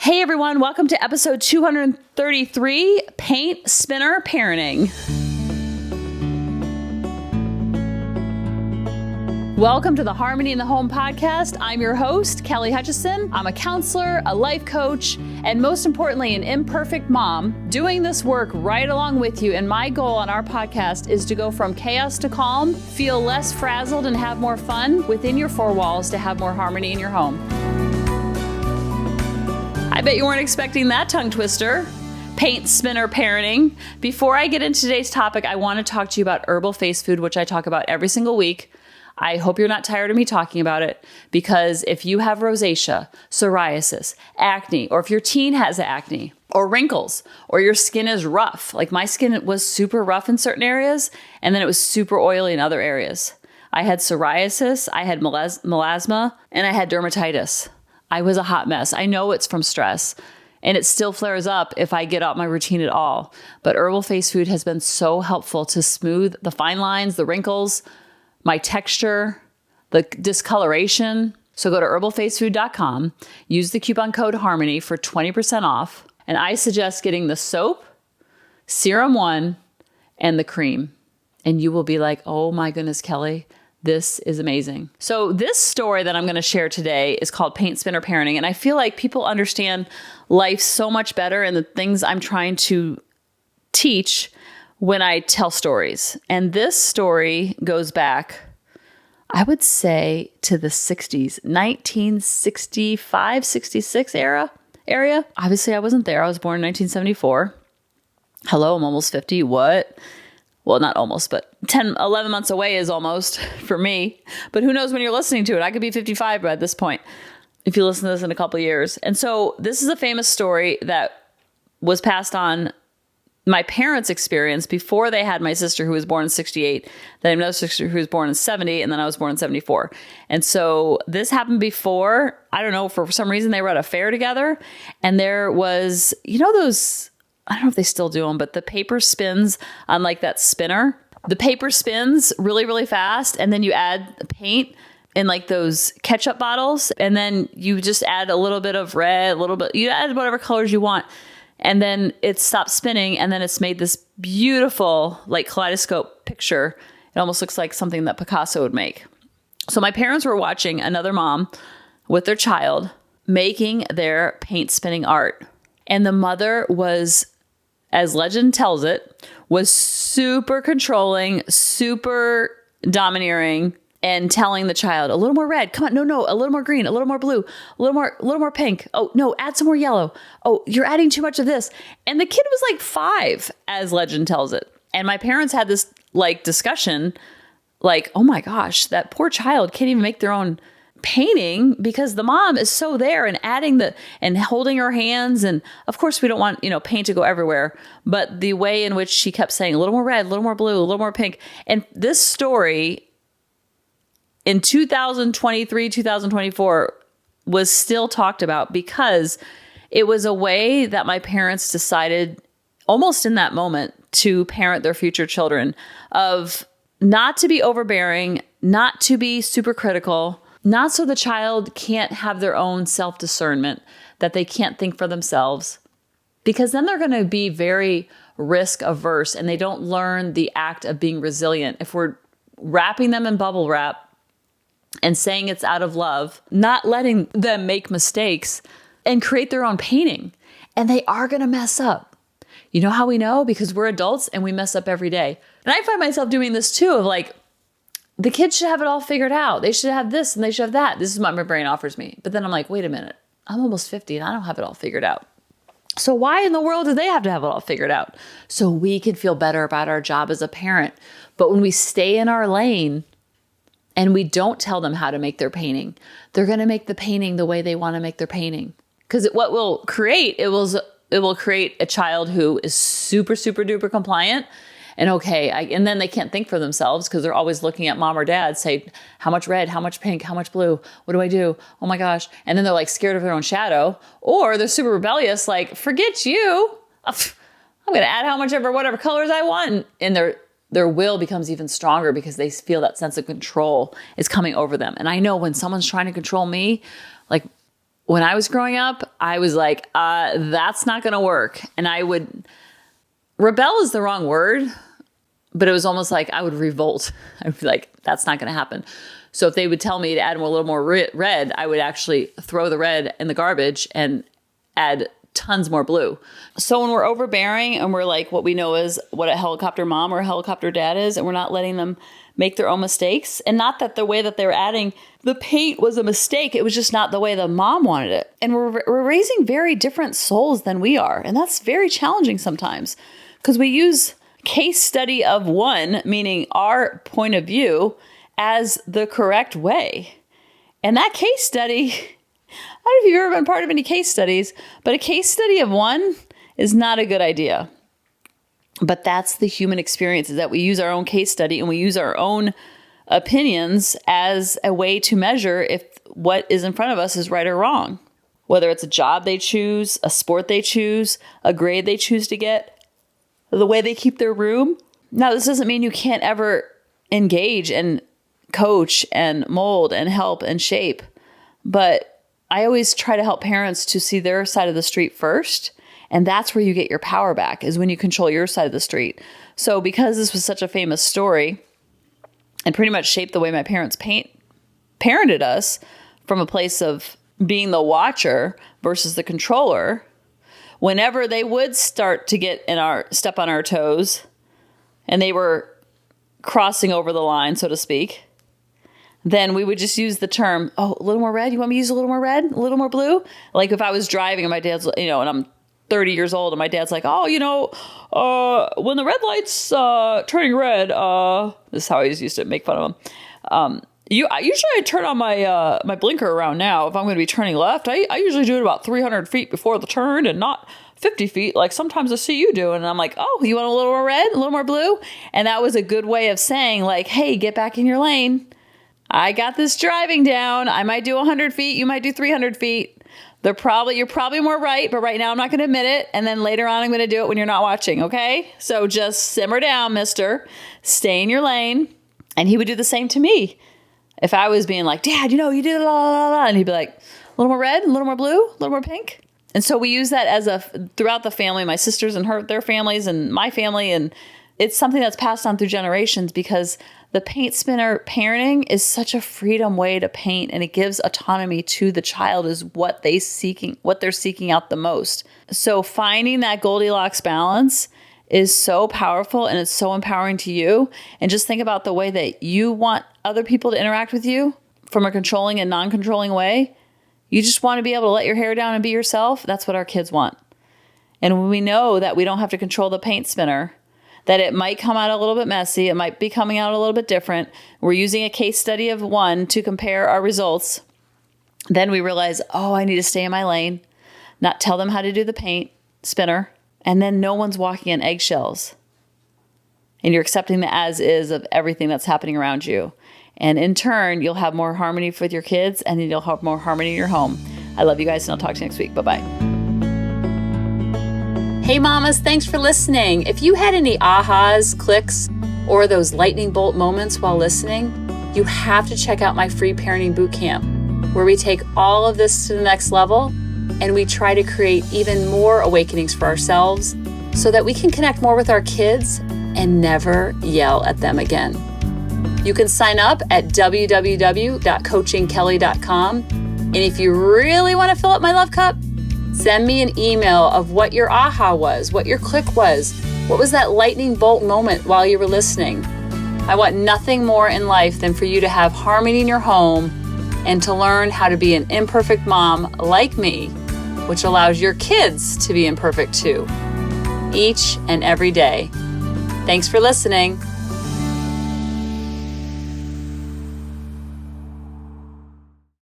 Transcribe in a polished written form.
Hey everyone, welcome to episode 233, Paint Spinner Parenting. Welcome to the Harmony in the Home podcast. I'm your host, Kelly Hutchison. I'm a counselor, a life coach, and most importantly, an imperfect mom doing this work right along with you. And my goal on our podcast is to go from chaos to calm, feel less frazzled, and have more fun within your four walls to have more harmony in your home. I bet you weren't expecting that tongue twister. Paint spinner parenting. Before I get into today's topic, I want to talk to you about herbal face food, which I talk about every single week. I hope you're not tired of me talking about it, because if you have rosacea, psoriasis, acne, or if your teen has acne or wrinkles, or your skin is rough, like my skin was super rough in certain areas, and then it was super oily in other areas. I had psoriasis, I had melasma, and I had dermatitis. I was a hot mess. I know it's from stress, and it still flares up if I get out my routine at all. But herbal face food has been so helpful to smooth the fine lines, the wrinkles, my texture, the discoloration. So go to herbalfacefood.com, use the coupon code HARMONY for 20% off. And I suggest getting the soap, Serum 1, and the cream. And you will be like, oh my goodness, Kelly, this is amazing. So this story that I'm going to share today is called Paint Spinner Parenting. And I feel like people understand life so much better and the things I'm trying to teach when I tell stories. And this story goes back, I would say, to the 60s, 1965, 66 area. Obviously, I wasn't there. I was born in 1974. Hello, I'm almost 50. What? Well, not almost, but 11 months away is almost for me. But who knows when you're listening to it? I could be 55 by this point if you listen to this in a couple of years. And so this is a famous story that was passed on my parents' experience before they had my sister, who was born in 68, then another sister who was born in 70, and then I was born in 74. And so this happened before, I don't know, for some reason they were at a fair together, and there was, you know, those, I don't know if they still do them, but the paper spins on like that spinner. The paper spins really, really fast, and then you add paint in like those ketchup bottles, and then you just add a little bit of red, you add whatever colors you want. And then it stops spinning, and then it's made this beautiful, like, kaleidoscope picture. It almost looks like something that Picasso would make. So my parents were watching another mom with their child making their paint spinning art. And the mother was, as legend tells it, was super controlling, super domineering, and telling the child, a little more red. Come on. No, a little more green, a little more blue, a little more pink. Oh, no, add some more yellow. Oh, you're adding too much of this. And the kid was like 5, as legend tells it. And my parents had this like discussion, like, oh my gosh, that poor child can't even make their own painting because the mom is so there and adding and holding her hands. And of course we don't want, paint to go everywhere, but the way in which she kept saying a little more red, a little more blue, a little more pink. And this story in 2023, 2024 was still talked about because it was a way that my parents decided almost in that moment to parent their future children, of not to be overbearing, not to be super critical, not so the child can't have their own self-discernment, that they can't think for themselves, because then they're going to be very risk averse and they don't learn the act of being resilient. If we're wrapping them in bubble wrap and saying it's out of love, not letting them make mistakes and create their own painting. And they are going to mess up. You know how we know? Because we're adults and we mess up every day. And I find myself doing this too, of like, the kids should have it all figured out. They should have this and they should have that. This is what my brain offers me. But then I'm like, wait a minute, I'm almost 50 and I don't have it all figured out. So why in the world do they have to have it all figured out? So we can feel better about our job as a parent. But when we stay in our lane, and we don't tell them how to make their painting, they're going to make the painting the way they want to make their painting. Because what will create, it will create a child who is super, super duper compliant. And and then they can't think for themselves because they're always looking at mom or dad, say, how much red, how much pink, how much blue? What do I do? Oh my gosh. And then they're like scared of their own shadow, or they're super rebellious, like, forget you. I'm going to add whatever colors I want. And their will becomes even stronger because they feel that sense of control is coming over them. And I know when someone's trying to control me, like when I was growing up, I was like, that's not going to work. And I would rebel is the wrong word, but it was almost like I would revolt. I would be like, that's not going to happen. So if they would tell me to add a little more red, I would actually throw the red in the garbage and add tons more blue. So when we're overbearing and we're like what we know is what a helicopter mom or a helicopter dad is, and we're not letting them make their own mistakes, and not that the way that they were adding the paint was a mistake, it was just not the way the mom wanted it. And we're raising very different souls than we are. And that's very challenging sometimes because we use case study of one, meaning our point of view, as the correct way. And that case study, I don't know if you've ever been part of any case studies, but a case study of one is not a good idea. But that's the human experience, is that we use our own case study and we use our own opinions as a way to measure if what is in front of us is right or wrong. Whether it's a job they choose, a sport they choose, a grade they choose to get, the way they keep their room. Now, this doesn't mean you can't ever engage and coach and mold and help and shape. But I always try to help parents to see their side of the street first. And that's where you get your power back, is when you control your side of the street. So because this was such a famous story and pretty much shaped the way my parents parented us from a place of being the watcher versus the controller, whenever they would start to get step on our toes and they were crossing over the line, so to speak, then we would just use the term, oh, a little more red? You want me to use a little more red? A little more blue? Like if I was driving and my dad's, and I'm 30 years old and my dad's like, oh, when the red light's turning red, this is how I used to make fun of him. Usually I turn on my blinker around now. If I'm going to be turning left, I usually do it about 300 feet before the turn and not 50 feet. Like sometimes I see you do. And I'm like, oh, you want a little more red, a little more blue? And that was a good way of saying like, hey, get back in your lane. I got this driving down. I might do 100 feet. You might do 300 feet. You're probably more right, but right now I'm not going to admit it. And then later on, I'm going to do it when you're not watching. Okay. So just simmer down, mister, stay in your lane. And he would do the same to me. If I was being like, Dad, you did la la la, and he'd be like, a little more red, a little more blue, a little more pink. And so we use that throughout the family, my sisters and their families and my family. And it's something that's passed on through generations because the paint spinner parenting is such a freedom way to paint, and it gives autonomy to the child is what they're seeking out the most. So finding that Goldilocks balance is so powerful and it's so empowering to you. And just think about the way that you want other people to interact with you from a controlling and non-controlling way. You just want to be able to let your hair down and be yourself. That's what our kids want. And when we know that we don't have to control the paint spinner, that it might come out a little bit messy, it might be coming out a little bit different, we're using a case study of one to compare our results, then we realize, oh, I need to stay in my lane, not tell them how to do the paint spinner, and then no one's walking on eggshells. And you're accepting the as-is of everything that's happening around you. And in turn, you'll have more harmony with your kids, and then you'll have more harmony in your home. I love you guys, and I'll talk to you next week. Bye-bye. Hey mamas, thanks for listening. If you had any ahas, clicks, or those lightning bolt moments while listening, you have to check out my free parenting bootcamp, where we take all of this to the next level and we try to create even more awakenings for ourselves so that we can connect more with our kids and never yell at them again. You can sign up at www.coachingkelly.com. And if you really want to fill up my love cup, send me an email of what your aha was, what your click was, what was that lightning bolt moment while you were listening. I want nothing more in life than for you to have harmony in your home and to learn how to be an imperfect mom like me, which allows your kids to be imperfect too, each and every day. Thanks for listening.